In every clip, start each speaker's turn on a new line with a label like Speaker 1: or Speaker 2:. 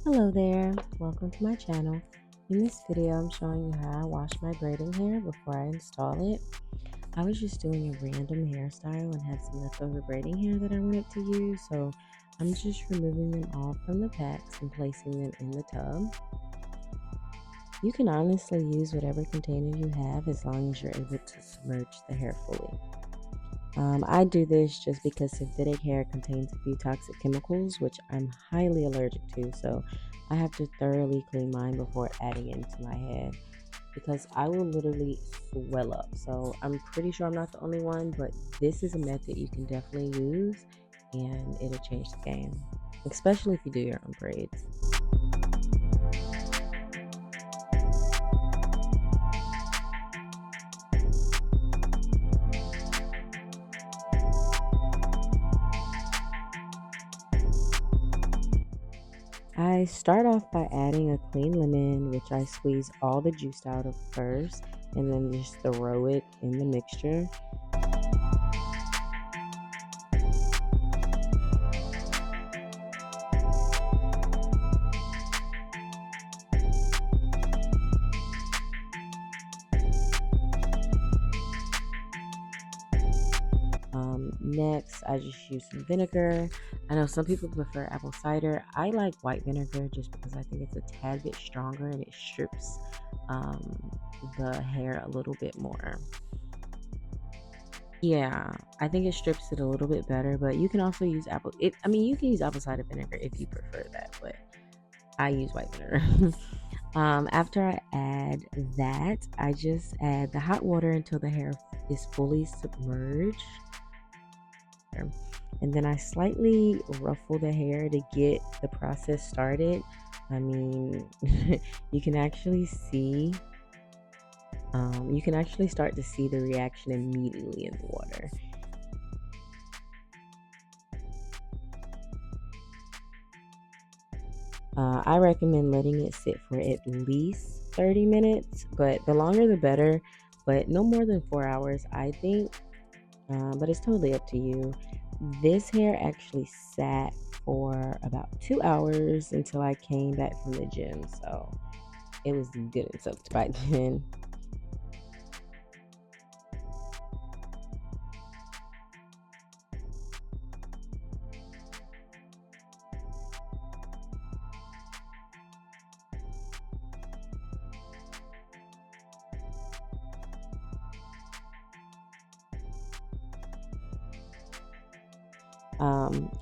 Speaker 1: Hello there, welcome to my channel. In this video, I'm showing you how I wash my braiding hair before I install it. I was just doing a random hairstyle and had some leftover braiding hair that I wanted to use, so I'm just removing them all from the packs and placing them in the tub. You can honestly use whatever container you have as long as you're able to submerge the hair fully. I do this just because synthetic hair contains a few toxic chemicals, which I'm highly allergic to, so I have to thoroughly clean mine before adding it into my head because I will literally swell up. So I'm pretty sure I'm not the only one, but this is a method you can definitely use and it'll change the game, especially if you do your own braids. I start off by adding a clean lemon, which I squeeze all the juice out of first, and then just throw it in the mixture. Next, I just use some vinegar. I know some people prefer apple cider. I like white vinegar just because I think it's a tad bit stronger and it strips the hair a little bit more. Yeah, I think it strips it a little bit better, but you can also use you can use apple cider vinegar if you prefer that, but I use white vinegar. After I add that, I just add the hot water until the hair is fully submerged. And then I slightly ruffle the hair to get the process started. I mean, you can actually see, you can actually start to see the reaction immediately in the water. I recommend letting it sit for at least 30 minutes, but the longer the better, but no more than 4 hours, I think. But it's totally up to you. This hair actually sat for about 2 hours until I came back from the gym, so it was good and soaked by then.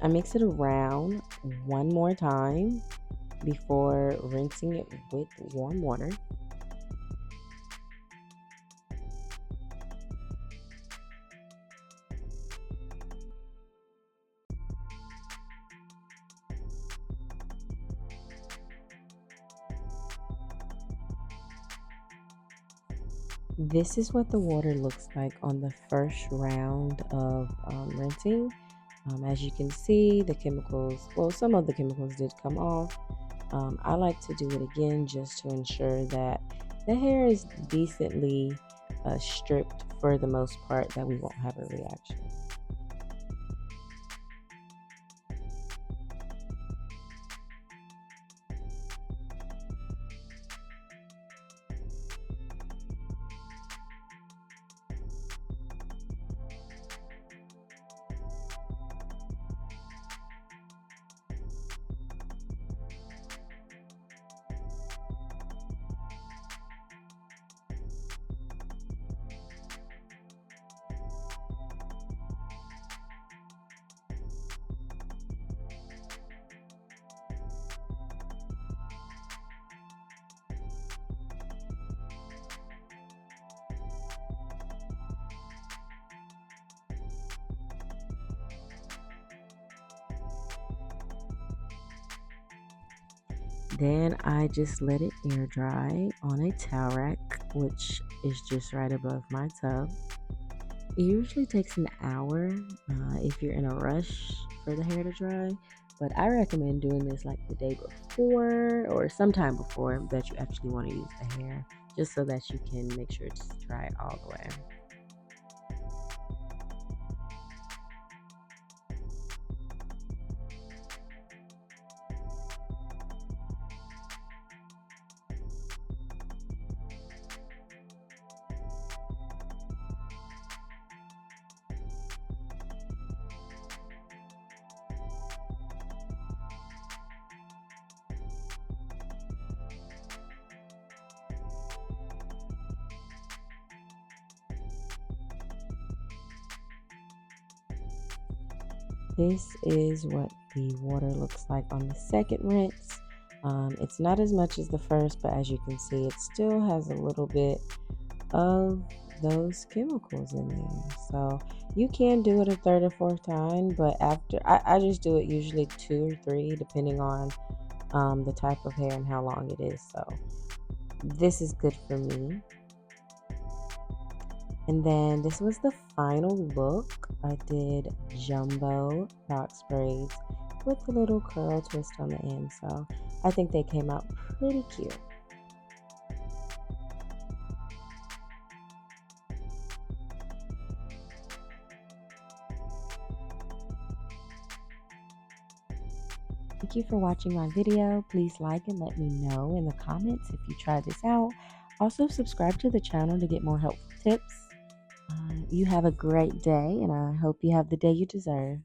Speaker 1: I mix it around one more time before rinsing it with warm water. This is what the water looks like on the first round of rinsing. As you can see, the chemicals, well, some of the chemicals did come off. I like to do it again just to ensure that the hair is decently stripped for the most part, that we won't have a reaction. Then I just let it air dry on a towel rack, which is just right above my tub. It usually takes an hour if you're in a rush for the hair to dry, but I recommend doing this like the day before or sometime before that you actually want to use the hair, just so that you can make sure it's dry all the way. This is what the water looks like on the second rinse. It's not as much as the first, but as you can see, it still has a little bit of those chemicals in there. So you can do it a third or fourth time, but after I just do it usually 2 or 3, depending on the type of hair and how long it is. So this is good for me. And then this was the final look. I did jumbo box braids with a little curl twist on the end. So I think they came out pretty cute. Thank you for watching my video. Please like and let me know in the comments if you tried this out. Also subscribe to the channel to get more helpful tips. You have a great day, and I hope you have the day you deserve.